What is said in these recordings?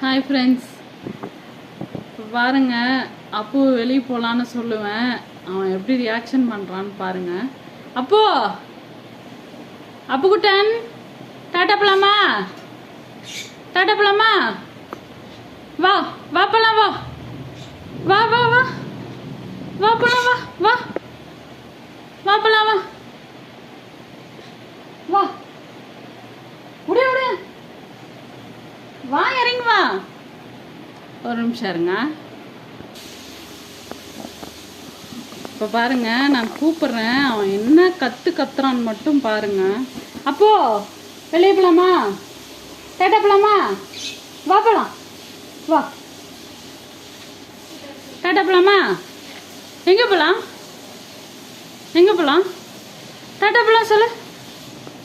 Hi friends, இப்போ பாருங்கள், அப்போ வெளியே போகலான்னு சொல்லுவேன். அவன் எப்படி ரியாக்ஷன் பண்ணுறான்னு பாருங்கள். அப்பு குட்டன், டாட்டா போலாமா? டாட்டா போலாமா? வா வா போலாம், வா வா வா வா வா போலாம், வா வா வா போலாம், வா வா உடைய உடைய வா, இறங்கி வா. ஒரு நிமிஷம் இருங்க. இப்போ பாருங்க, நான் கூப்பிடுறேன். அவன் என்ன கத்துறான்னு மட்டும் பாருங்க. அப்போ வெளியே போலாமா? டாட்டா போலாமா? வா போலாம், வா. டாட்டா போலாமா? எங்கே போலாம்? எங்கே போலாம்? டாட்டா போலாம் சொல்லு.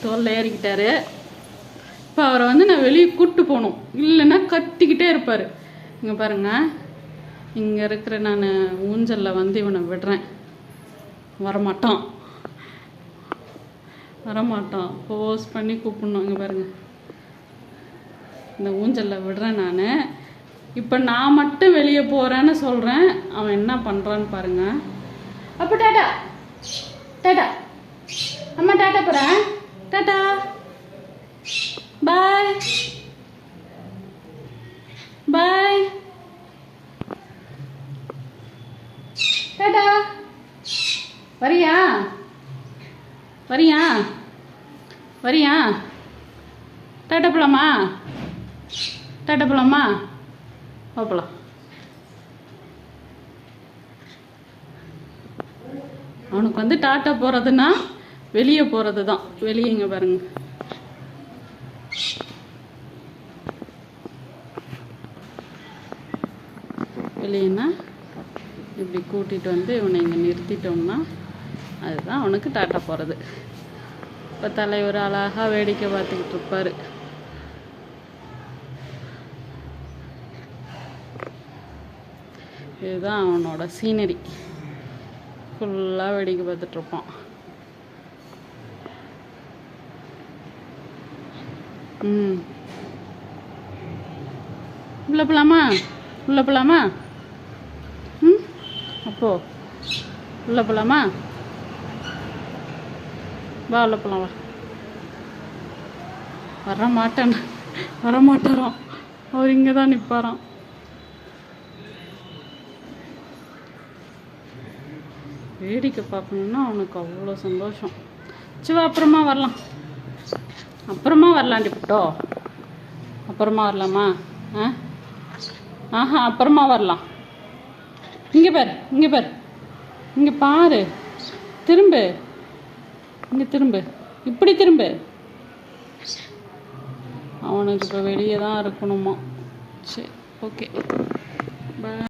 தோல்ல ஏறிக்கிட்டாரு. இப்போ அவரை நான் வெளியே கூப்பிட்டு போகணும், இல்லைன்னா கத்திக்கிட்டே இருப்பார். இங்கே பாருங்க, இங்கே இருக்கிற நான் ஊஞ்சலில் இவனை விடுறேன். வரமாட்டான். போஸ் பண்ணி கூப்பிடணும். இங்கே பாருங்க, இந்த ஊஞ்சலில் விடுறேன் நான். இப்போ நான் மட்டும் வெளியே போகிறேன்னு சொல்கிறேன். அவன் என்ன பண்ணுறான்னு பாருங்க. அப்போ டாட்டா டாட்டா, அம்மா டாட்டா போகிறேன், டாட்டா பாய் பாய், டாடா. வரியா வரியா வரியா? டாட்டா போலாமா? டாட்டா போலாமா? போகலாம். அவனுக்கு டாட்டா போகிறதுனா வெளியே போகிறது தான். வெளியே இங்கே பாருங்க, வெளியேன்னா இப்படி கூட்டிகிட்டு இவனை இங்கே நிறுத்திட்டோம்னா அதுதான் அவனுக்கு டாட்டா போகிறது. இப்போ தலைவர் அழகாக வேடிக்கை பார்த்துக்கிட்டு இருப்பார். இதுதான் அவனோட சீனரி. ஃபுல்லாக வேடிக்கை பார்த்துட்ருப்பான். உள்ள போலாமா? உள்ள போலாமா? அப்போ உள்ள போலாமா? வா உள்ள போலாம், வா. வரமாட்டாராம். அவர் இங்கே தான் நிற்பாராம். வேடிக்கை பார்க்கணுன்னா அவனுக்கு அவ்வளோ சந்தோஷம். சிவா அப்புறமா வரலாண்டி புட்டோ. அப்புறமா வரலாமா? ஆஹா, அப்புறமா வரலாம். இங்கே பாரு, இங்கே பாரு. திரும்பு, இங்கே திரும்பு, இப்படி திரும்பு. அவனுக்கு இப்போ வெளியே தான் இருக்கணுமா? சரி, ஓகே, பாய்.